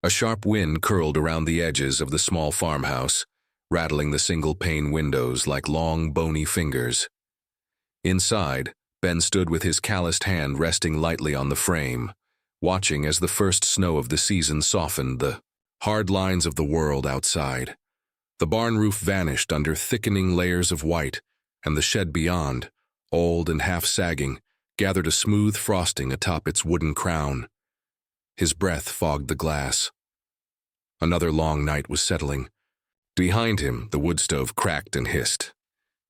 A sharp wind curled around the edges of the small farmhouse, rattling the single-pane windows like long, bony fingers. Inside, Ben stood with his calloused hand resting lightly on the frame, watching as the first snow of the season softened the hard lines of the world outside. The barn roof vanished under thickening layers of white, and the shed beyond, old and half-sagging, gathered a smooth frosting atop its wooden crown. His breath fogged the glass. Another long night was settling. Behind him, the wood stove cracked and hissed.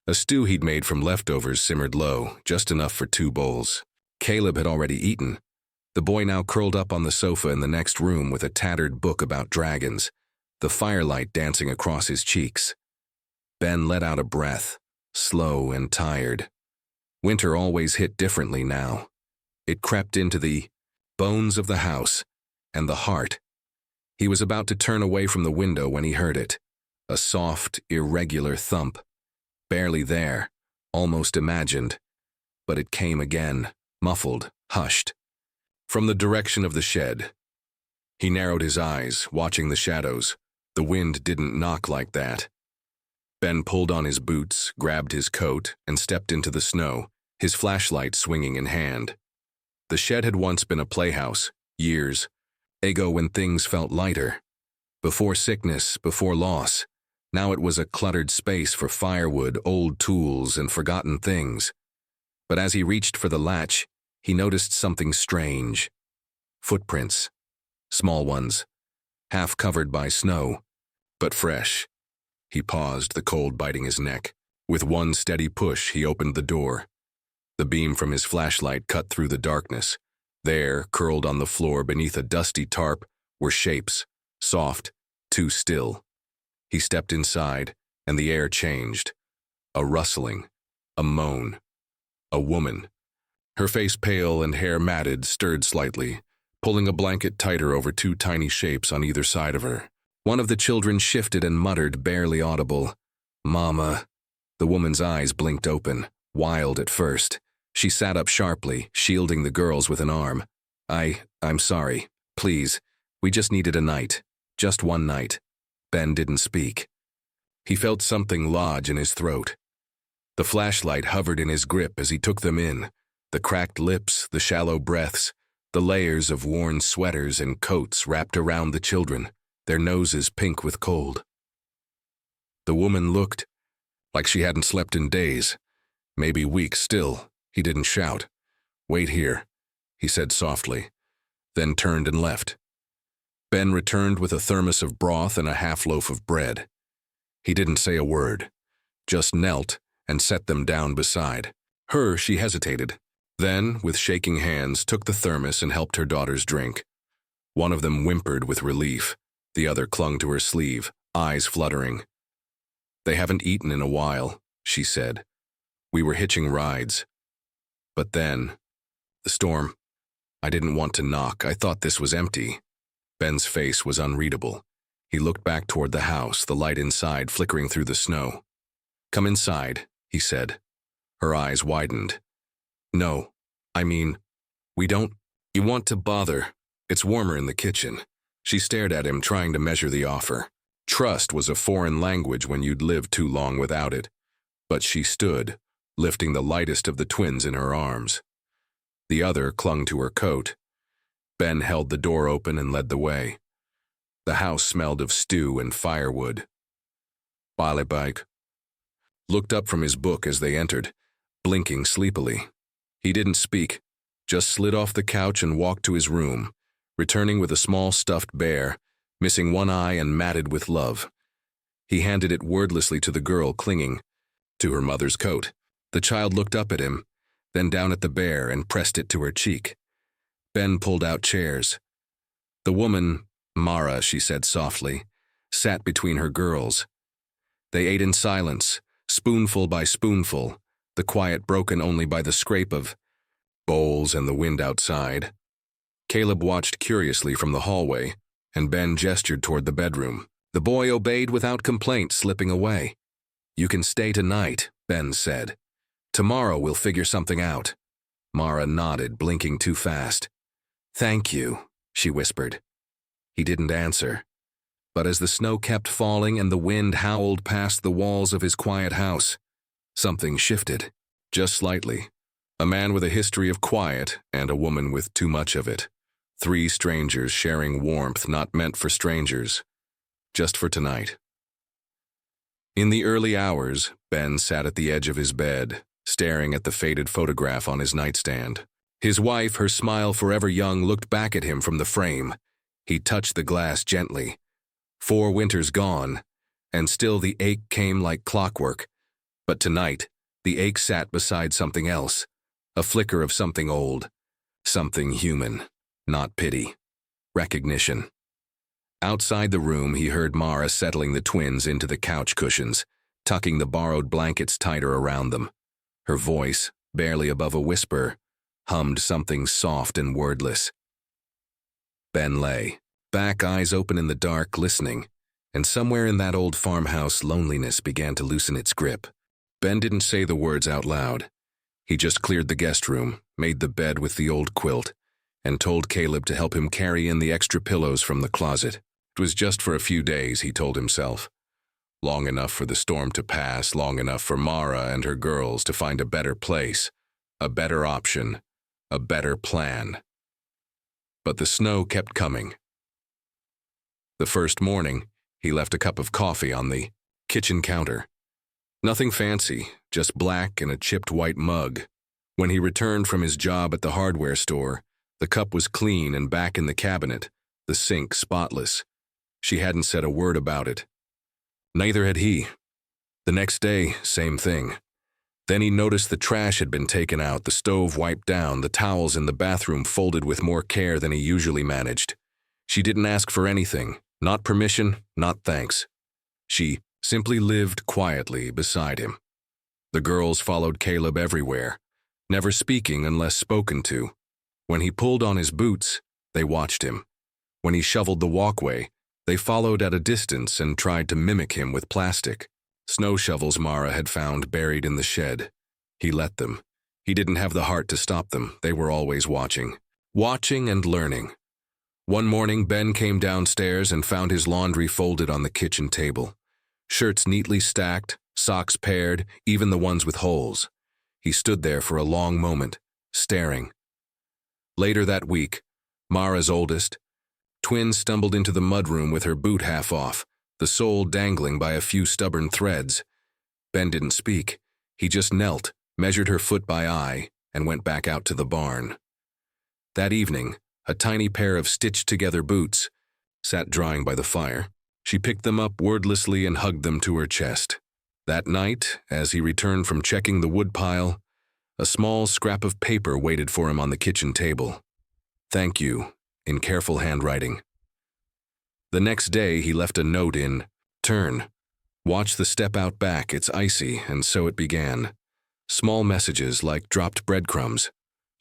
A stew he'd made from leftovers simmered low, just enough for 2 bowls. Caleb had already eaten. The boy now curled up on the sofa in the next room with a tattered book about dragons, the firelight dancing across his cheeks. Ben let out a breath, slow and tired. Winter always hit differently now. It crept into the bones of the house and the heart. He was about to turn away from the window when he heard it, a soft, irregular thump. Barely there, almost imagined, but it came again, muffled, hushed. From the direction of the shed. He narrowed his eyes, watching the shadows. The wind didn't knock like that. Ben pulled on his boots, grabbed his coat, and stepped into the snow, his flashlight swinging in hand. The shed had once been a playhouse, years ago when things felt lighter. Before sickness, before loss. Now it was a cluttered space for firewood, old tools, and forgotten things. But as he reached for the latch, he noticed something strange. Footprints. Small ones. Half covered by snow, but fresh. He paused, the cold biting his neck. With one steady push, he opened the door. The beam from his flashlight cut through the darkness. There, curled on the floor beneath a dusty tarp, were shapes, soft, too still. He stepped inside, and the air changed. A rustling, a moan. A woman. Her face pale and hair matted, stirred slightly, pulling a blanket tighter over 2 tiny shapes on either side of her. One of the children shifted and muttered, barely audible, "Mama." The woman's eyes blinked open, wild at first. She sat up sharply, shielding the girls with an arm. I'm sorry. Please. We just needed a night. Just one night." Ben didn't speak. He felt something lodge in his throat. The flashlight hovered in his grip as he took them in, the cracked lips, the shallow breaths, the layers of worn sweaters and coats wrapped around the children, their noses pink with cold. The woman looked like she hadn't slept in days, maybe weeks still. He didn't shout. "Wait here," he said softly, then turned and left. Ben returned with a thermos of broth and a half-loaf of bread. He didn't say a word, just knelt and set them down beside her. She hesitated, then, with shaking hands, took the thermos and helped her daughters drink. One of them whimpered with relief. The other clung to her sleeve, eyes fluttering. "They haven't eaten in a while," she said. "We were hitching rides. But then, the storm. I didn't want to knock. I thought this was empty." Ben's face was unreadable. He looked back toward the house, the light inside flickering through the snow. "Come inside," he said. Her eyes widened. "No, I mean, we don't. You want to bother. It's warmer in the kitchen." She stared at him, trying to measure the offer. Trust was a foreign language when you'd lived too long without it. But she stood, lifting the lightest of the twins in her arms. The other clung to her coat. Ben held the door open and led the way. The house smelled of stew and firewood. Balibike looked up from his book as they entered, blinking sleepily. He didn't speak, just slid off the couch and walked to his room, returning with a small stuffed bear, missing one eye and matted with love. He handed it wordlessly to the girl clinging to her mother's coat. The child looked up at him, then down at the bear and pressed it to her cheek. Ben pulled out chairs. The woman, Mara, she said softly, sat between her girls. They ate in silence, spoonful by spoonful, the quiet broken only by the scrape of bowls and the wind outside. Caleb watched curiously from the hallway, and Ben gestured toward the bedroom. The boy obeyed without complaint, slipping away. "You can stay tonight," Ben said. "Tomorrow we'll figure something out." Mara nodded, blinking too fast. "Thank you," she whispered. He didn't answer. But as the snow kept falling and the wind howled past the walls of his quiet house, something shifted, just slightly. A man with a history of quiet and a woman with too much of it. 3 strangers sharing warmth not meant for strangers, just for tonight. In the early hours, Ben sat at the edge of his bed, staring at the faded photograph on his nightstand. His wife, her smile forever young, looked back at him from the frame. He touched the glass gently. 4 winters gone, and still the ache came like clockwork. But tonight, the ache sat beside something else, a flicker of something old, something human, not pity, recognition. Outside the room, he heard Mara settling the twins into the couch cushions, tucking the borrowed blankets tighter around them. Her voice, barely above a whisper, hummed something soft and wordless. Ben lay, back eyes open in the dark, listening, and somewhere in that old farmhouse, loneliness began to loosen its grip. Ben didn't say the words out loud. He just cleared the guest room, made the bed with the old quilt, and told Caleb to help him carry in the extra pillows from the closet. It was just for a few days, he told himself. Long enough for the storm to pass, long enough for Mara and her girls to find a better place, a better option, a better plan. But the snow kept coming. The first morning, he left a cup of coffee on the kitchen counter. Nothing fancy, just black in a chipped white mug. When he returned from his job at the hardware store, the cup was clean and back in the cabinet, the sink spotless. She hadn't said a word about it. Neither had he. The next day, same thing. Then he noticed the trash had been taken out, the stove wiped down, the towels in the bathroom folded with more care than he usually managed. She didn't ask for anything, not permission, not thanks. She simply lived quietly beside him. The girls followed Caleb everywhere, never speaking unless spoken to. When he pulled on his boots, they watched him. When he shoveled the walkway, they followed at a distance and tried to mimic him with plastic. Snow shovels Mara had found buried in the shed. He let them. He didn't have the heart to stop them. They were always watching. Watching and learning. One morning, Ben came downstairs and found his laundry folded on the kitchen table. Shirts neatly stacked, socks paired, even the ones with holes. He stood there for a long moment, staring. Later that week, Mara's oldest, twin stumbled into the mudroom with her boot half off, the sole dangling by a few stubborn threads. Ben didn't speak. He just knelt, measured her foot by eye, and went back out to the barn. That evening, a tiny pair of stitched-together boots sat drying by the fire. She picked them up wordlessly and hugged them to her chest. That night, as he returned from checking the woodpile, a small scrap of paper waited for him on the kitchen table. "Thank you," in careful handwriting. The next day, he left a note in turn. "Watch the step out back, it's icy," and so it began. Small messages like dropped breadcrumbs.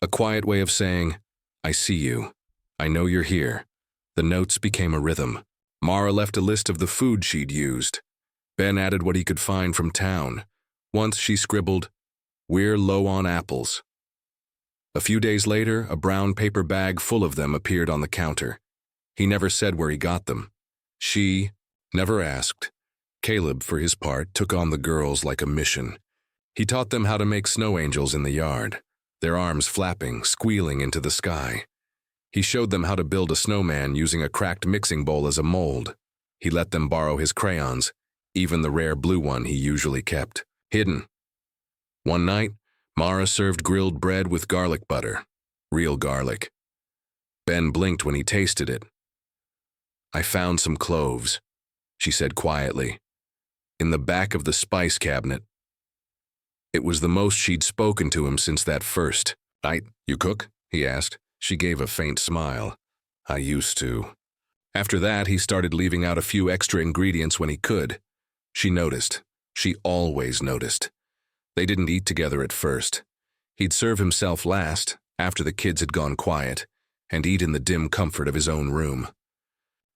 A quiet way of saying, "I see you. I know you're here." The notes became a rhythm. Mara left a list of the food she'd used. Ben added what he could find from town. Once she scribbled, "We're low on apples." A few days later, a brown paper bag full of them appeared on the counter. He never said where he got them. She never asked. Caleb, for his part, took on the girls like a mission. He taught them how to make snow angels in the yard, their arms flapping, squealing into the sky. He showed them how to build a snowman using a cracked mixing bowl as a mold. He let them borrow his crayons, even the rare blue one he usually kept, hidden. One night, Mara served grilled bread with garlic butter, real garlic. Ben blinked when he tasted it. "I found some cloves," she said quietly, "in the back of the spice cabinet." It was the most she'd spoken to him since that first. You cook?" he asked. She gave a faint smile. "I used to." After that, he started leaving out a few extra ingredients when he could. She noticed. She always noticed. They didn't eat together at first. He'd serve himself last, after the kids had gone quiet, and eat in the dim comfort of his own room.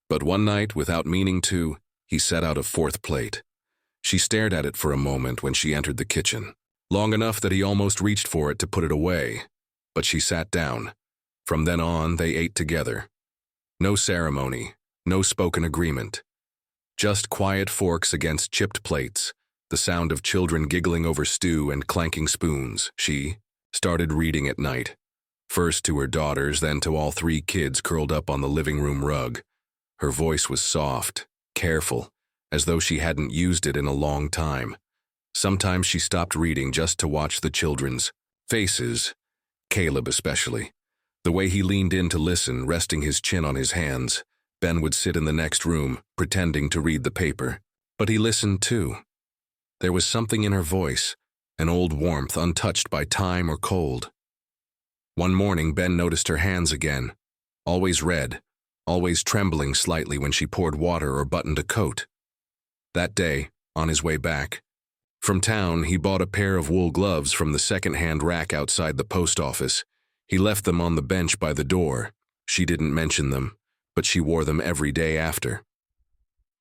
But one night, without meaning to, he set out a fourth plate. She stared at it for a moment when she entered the kitchen, long enough that he almost reached for it to put it away. But she sat down. From then on, they ate together. No ceremony, No spoken agreement. Just quiet forks against chipped plates, the sound of children giggling over stew and clanking spoons. She started reading at night, first to her daughters, then to all three kids curled up on the living room rug. Her voice was soft, careful, as though she hadn't used it in a long time. Sometimes she stopped reading just to watch the children's faces, Caleb especially. The way he leaned in to listen, resting his chin on his hands. Ben would sit in the next room, pretending to read the paper. But he listened too. There was something in her voice, an old warmth untouched by time or cold. One morning, Ben noticed her hands again, always red, always trembling slightly when she poured water or buttoned a coat. That day, on his way back from town, he bought a pair of wool gloves from the second-hand rack outside the post office. He left them on the bench by the door. She didn't mention them, but she wore them every day after.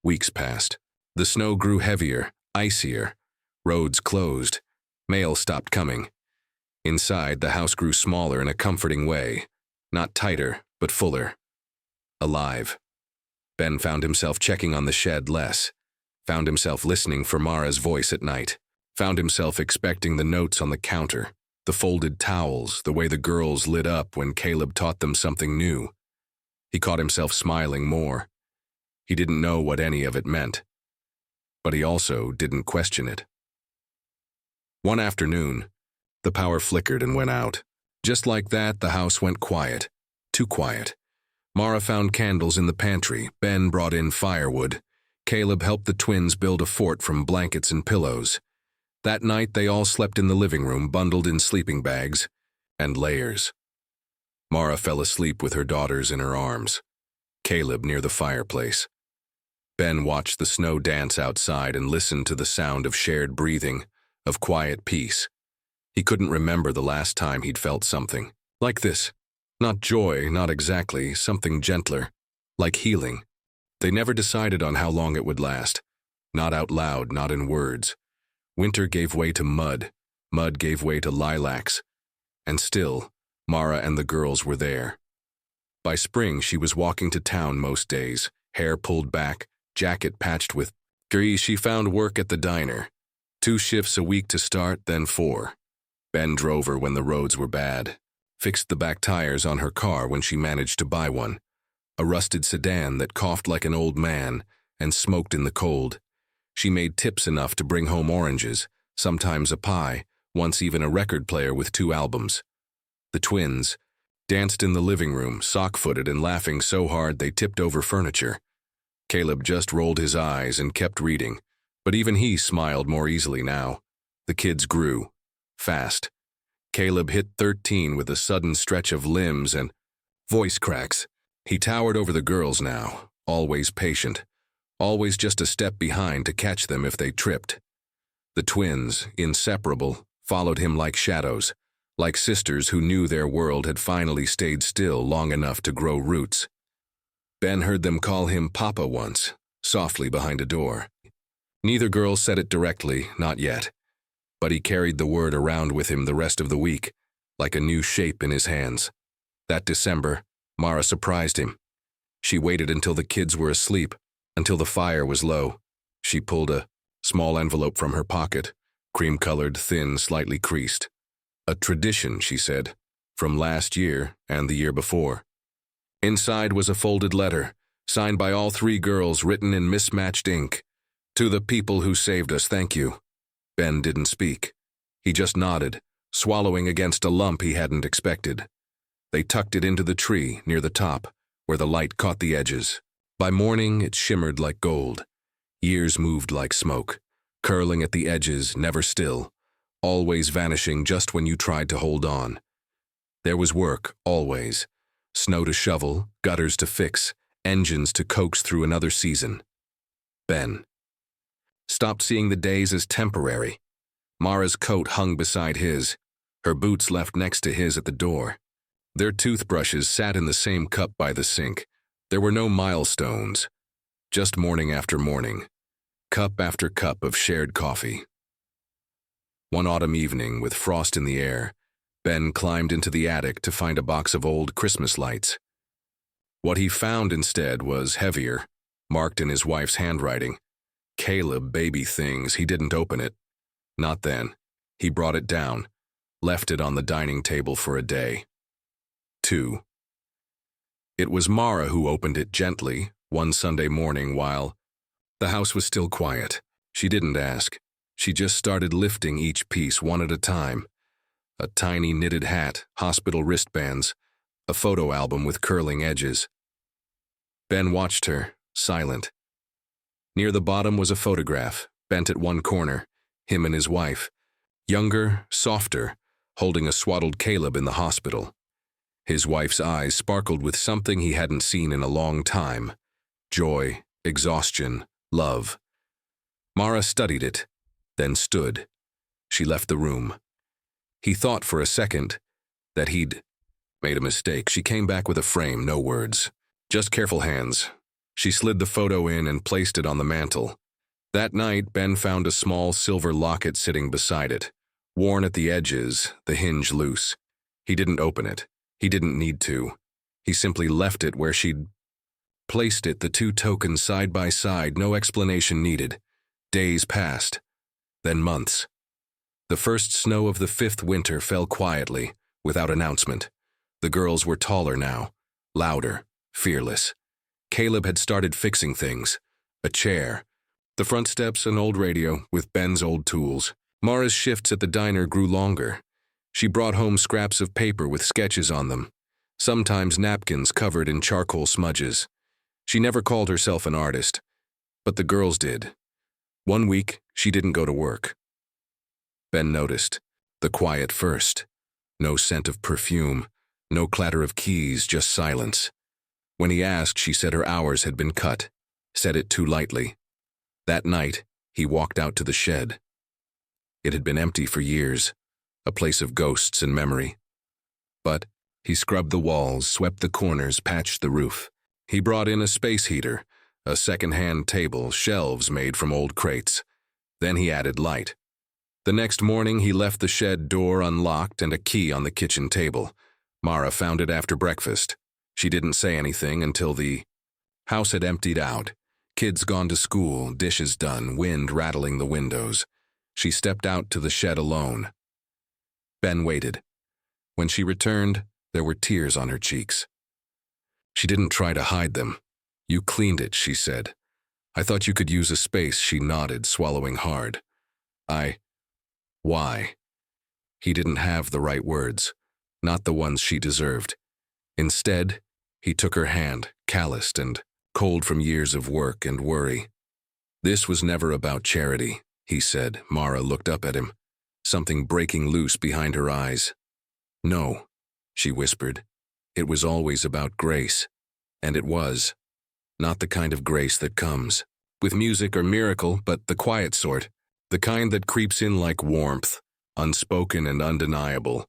Weeks passed. The snow grew heavier, icier. Roads closed. Mail stopped coming. Inside, the house grew smaller in a comforting way. Not tighter, but fuller. Alive. Ben found himself checking on the shed less. Found himself listening for Mara's voice at night. Found himself expecting the notes on the counter, the folded towels, the way the girls lit up when Caleb taught them something new. He caught himself smiling more. He didn't know what any of it meant, but he also didn't question it. One afternoon, the power flickered and went out. Just like that, the house went quiet. Too quiet. Mara found candles in the pantry. Ben brought in firewood. Caleb helped the twins build a fort from blankets and pillows. That night, they all slept in the living room, bundled in sleeping bags and layers. Mara fell asleep with her daughters in her arms, Caleb near the fireplace. Ben watched the snow dance outside and listened to the sound of shared breathing, of quiet peace. He couldn't remember the last time he'd felt something like this. Not joy, not exactly, something gentler, like healing. They never decided on how long it would last. Not out loud, not in words. Winter gave way to mud. Mud gave way to lilacs. And still, Mara and the girls were there. By spring, she was walking to town most days, hair pulled back, jacket patched with grease. She found work at the diner. 2 shifts a week to start, then 4. Ben drove her when the roads were bad. Fixed the back tires on her car when she managed to buy one. A rusted sedan that coughed like an old man and smoked in the cold. She made tips enough to bring home oranges, sometimes a pie, once even a record player with 2 albums. The twins danced in the living room, sock-footed and laughing so hard they tipped over furniture. Caleb just rolled his eyes and kept reading, but even he smiled more easily now. The kids grew. Fast. Caleb hit 13 with a sudden stretch of limbs and voice cracks. He towered over the girls now, always patient, always just a step behind to catch them if they tripped. The twins, inseparable, followed him like shadows, like sisters who knew their world had finally stayed still long enough to grow roots. Ben heard them call him Papa once, softly behind a door. Neither girl said it directly, not yet, but he carried the word around with him the rest of the week, like a new shape in his hands. That December, Mara surprised him. She waited until the kids were asleep, until the fire was low. She pulled a small envelope from her pocket, cream-colored, thin, slightly creased. A tradition, she said, from last year and the year before. Inside was a folded letter, signed by all 3 girls, written in mismatched ink. To the people who saved us, thank you. Ben didn't speak. He just nodded, swallowing against a lump he hadn't expected. They tucked it into the tree near the top, where the light caught the edges. By morning, it shimmered like gold. Years moved like smoke, curling at the edges, never still, always vanishing just when you tried to hold on. There was work, always. Snow to shovel, gutters to fix, engines to coax through another season. Ben stopped seeing the days as temporary. Mara's coat hung beside his, her boots left next to his at the door. Their toothbrushes sat in the same cup by the sink. There were no milestones, just morning after morning, cup after cup of shared coffee. One autumn evening, with frost in the air, Ben climbed into the attic to find a box of old Christmas lights. What he found instead was heavier, marked in his wife's handwriting. Caleb, baby things. He didn't open it. Not then. He brought it down, left it on the dining table for a day. 2. It was Mara who opened it gently, one Sunday morning while the house was still quiet. She didn't ask. She just started lifting each piece one at a time. A tiny knitted hat, hospital wristbands, a photo album with curling edges. Ben watched her, silent. Near the bottom was a photograph, bent at one corner, him and his wife. Younger, softer, holding a swaddled Caleb in the hospital. His wife's eyes sparkled with something he hadn't seen in a long time. Joy, exhaustion, love. Mara studied it, then stood. She left the room. He thought for a second that he'd made a mistake. She came back with a frame, no words. Just careful hands. She slid the photo in and placed it on the mantel. That night, Ben found a small silver locket sitting beside it, worn at the edges, the hinge loose. He didn't open it. He didn't need to. He simply left it where she'd placed it, the two tokens side by side, no explanation needed. Days passed, then months. The first snow of the 5th winter fell quietly, without announcement. The girls were taller now, louder, fearless. Caleb had started fixing things. A chair, the front steps, an old radio with Ben's old tools. Mara's shifts at the diner grew longer. She brought home scraps of paper with sketches on them, sometimes napkins covered in charcoal smudges. She never called herself an artist, but the girls did. One week, she didn't go to work. Ben noticed. The quiet first. No scent of perfume, no clatter of keys, just silence. When he asked, she said her hours had been cut, said it too lightly. That night, he walked out to the shed. It had been empty for years, a place of ghosts and memory. But he scrubbed the walls, swept the corners, patched the roof. He brought in a space heater, a second-hand table, shelves made from old crates. Then he added light. The next morning, he left the shed door unlocked and a key on the kitchen table. Mara found it after breakfast. She didn't say anything until the house had emptied out. Kids gone to school, dishes done, wind rattling the windows. She stepped out to the shed alone. Ben waited. When she returned, there were tears on her cheeks. She didn't try to hide them. You cleaned it, she said. I thought you could use a space, she nodded, swallowing hard. Why? He didn't have the right words, not the ones she deserved. Instead, he took her hand, calloused and cold from years of work and worry. This was never about charity, he said. Mara looked up at him, something breaking loose behind her eyes. No, she whispered. It was always about grace. And it was. Not the kind of grace that comes with music or miracle, but the quiet sort, the kind that creeps in like warmth, unspoken and undeniable.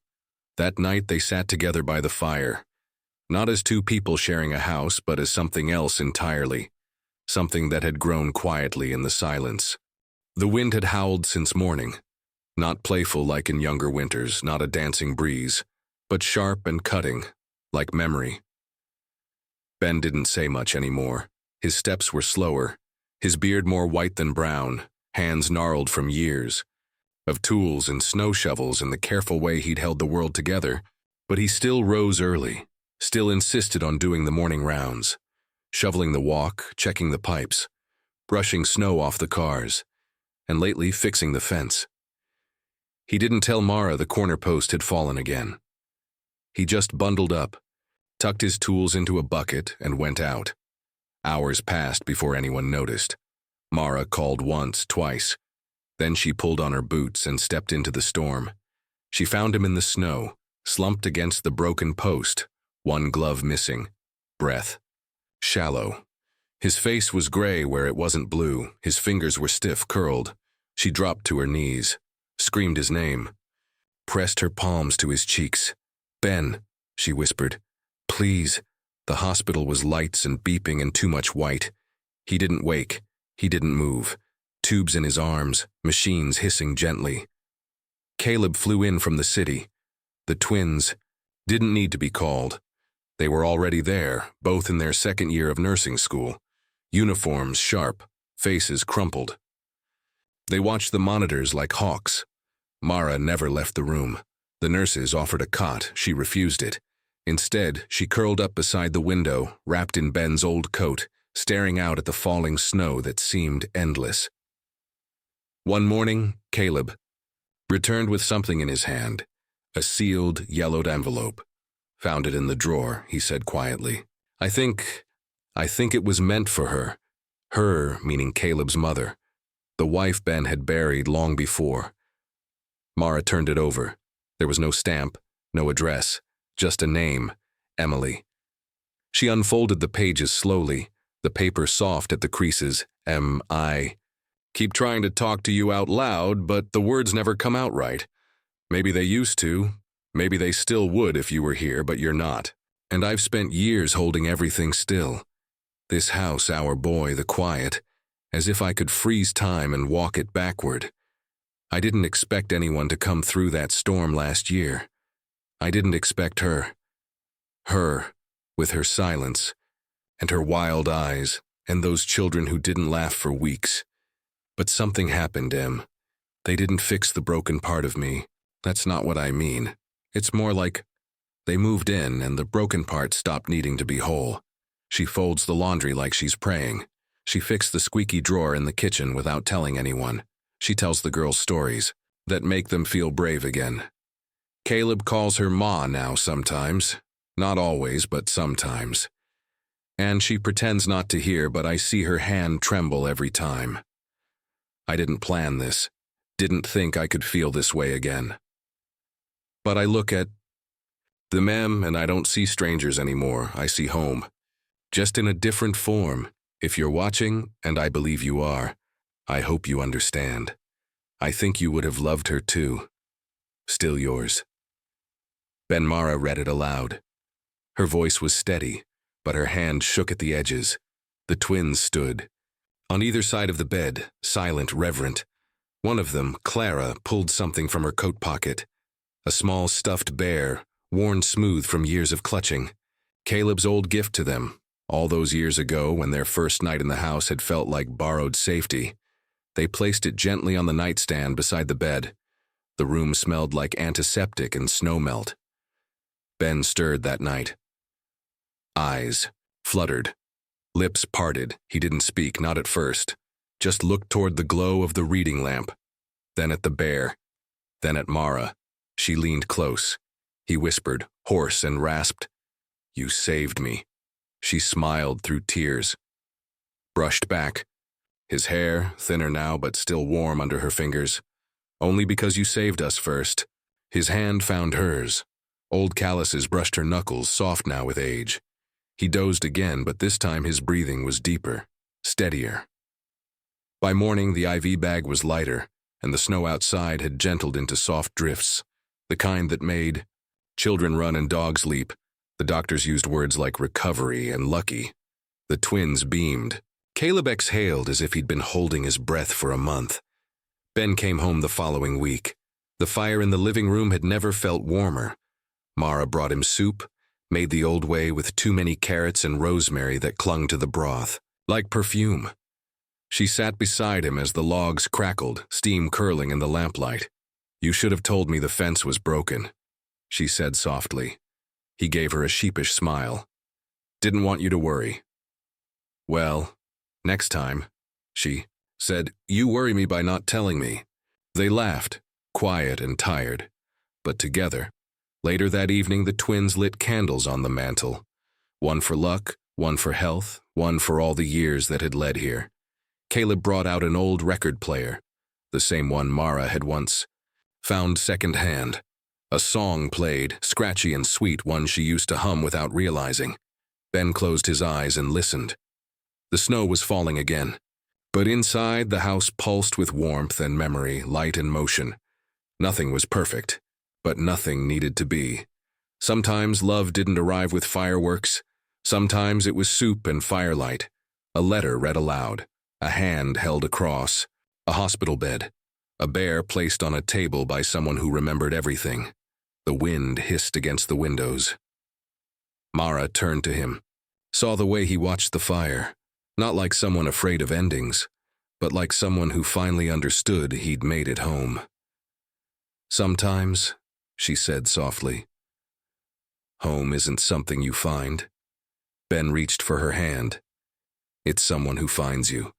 That night they sat together by the fire, not as two people sharing a house, but as something else entirely, something that had grown quietly in the silence. The wind had howled since morning, not playful like in younger winters, not a dancing breeze, but sharp and cutting, like memory. Ben didn't say much anymore. His steps were slower, his beard more white than brown, hands gnarled from years of tools and snow shovels and the careful way he'd held the world together, but he still rose early, still insisted on doing the morning rounds, shoveling the walk, checking the pipes, brushing snow off the cars, and lately fixing the fence. He didn't tell Mara the corner post had fallen again. He just bundled up, tucked his tools into a bucket, and went out. Hours passed before anyone noticed. Mara called once, twice. Then she pulled on her boots and stepped into the storm. She found him in the snow, slumped against the broken post, one glove missing, breath shallow. His face was gray where it wasn't blue, his fingers were stiff, curled. She dropped to her knees, screamed his name, pressed her palms to his cheeks. Ben, she whispered, please. The hospital was lights and beeping and too much white. He didn't wake. He didn't move. Tubes in his arms, machines hissing gently. Caleb flew in from the city. The twins didn't need to be called. They were already there, both in their second year of nursing school. Uniforms sharp, faces crumpled. They watched the monitors like hawks. Mara never left the room. The nurses offered a cot. She refused it. Instead, she curled up beside the window, wrapped in Ben's old coat, staring out at the falling snow that seemed endless. One morning, Caleb returned with something in his hand, a sealed, yellowed envelope. "Found it in the drawer," he said quietly. I think it was meant for her. Her, meaning Caleb's mother, the wife Ben had buried long before. Mara turned it over. There was no stamp, no address, just a name, Emily. She unfolded the pages slowly, the paper soft at the creases. M.I. Keep trying to talk to you out loud, but the words never come out right. Maybe they used to. Maybe they still would if you were here, but you're not. And I've spent years holding everything still. This house, our boy, the quiet, as if I could freeze time and walk it backward. I didn't expect anyone to come through that storm last year. I didn't expect her. Her, with her silence, and her wild eyes, and those children who didn't laugh for weeks. But something happened, Em. They didn't fix the broken part of me. That's not what I mean. It's more like they moved in and the broken part stopped needing to be whole. She folds the laundry like she's praying. She fixed the squeaky drawer in the kitchen without telling anyone. She tells the girls stories that make them feel brave again. Caleb calls her Ma now sometimes. Not always, but sometimes. And she pretends not to hear, but I see her hand tremble every time. I didn't plan this. Didn't think I could feel this way again. But I look at the mem and I don't see strangers anymore. I see home. Just in a different form. If you're watching, and I believe you are, I hope you understand. I think you would have loved her too. Still yours. Ben Mara read it aloud. Her voice was steady, but her hand shook at the edges. The twins stood. On either side of the bed, silent, reverent. One of them, Clara, pulled something from her coat pocket. A small stuffed bear, worn smooth from years of clutching. Caleb's old gift to them, all those years ago when their first night in the house had felt like borrowed safety. They placed it gently on the nightstand beside the bed. The room smelled like antiseptic and snowmelt. Ben stirred that night. Eyes fluttered. Lips parted. He didn't speak, not at first. Just looked toward the glow of the reading lamp. Then at the bear. Then at Mara. She leaned close. He whispered, hoarse and rasped, "You saved me." She smiled through tears. Brushed back. His hair, thinner now but still warm under her fingers. "Only because you saved us first." His hand found hers. Old calluses brushed her knuckles, soft now with age. He dozed again, but this time his breathing was deeper, steadier. By morning, the IV bag was lighter, and the snow outside had gentled into soft drifts, the kind that made children run and dogs leap. The doctors used words like recovery and lucky. The twins beamed. Caleb exhaled as if he'd been holding his breath for a month. Ben came home the following week. The fire in the living room had never felt warmer. Mara brought him soup, made the old way with too many carrots and rosemary that clung to the broth, like perfume. She sat beside him as the logs crackled, steam curling in the lamplight. "You should have told me the fence was broken," she said softly. He gave her a sheepish smile. "Didn't want you to worry." "Well, next time," she said. "You worry me by not telling me." They laughed, quiet and tired, but together. Later that evening, the twins lit candles on the mantel. One for luck, one for health, one for all the years that had led here. Caleb brought out an old record player, the same one Mara had once found secondhand. A song played, scratchy and sweet, one she used to hum without realizing. Ben closed his eyes and listened. The snow was falling again, but inside the house pulsed with warmth and memory, light and motion. Nothing was perfect, but nothing needed to be. Sometimes love didn't arrive with fireworks. Sometimes it was soup and firelight. A letter read aloud, a hand held across, a hospital bed, a bear placed on a table by someone who remembered everything. The wind hissed against the windows. Mara turned to him, saw the way he watched the fire, not like someone afraid of endings, but like someone who finally understood he'd made it home. Sometimes, she said softly, home isn't something you find. Ben reached for her hand. It's someone who finds you.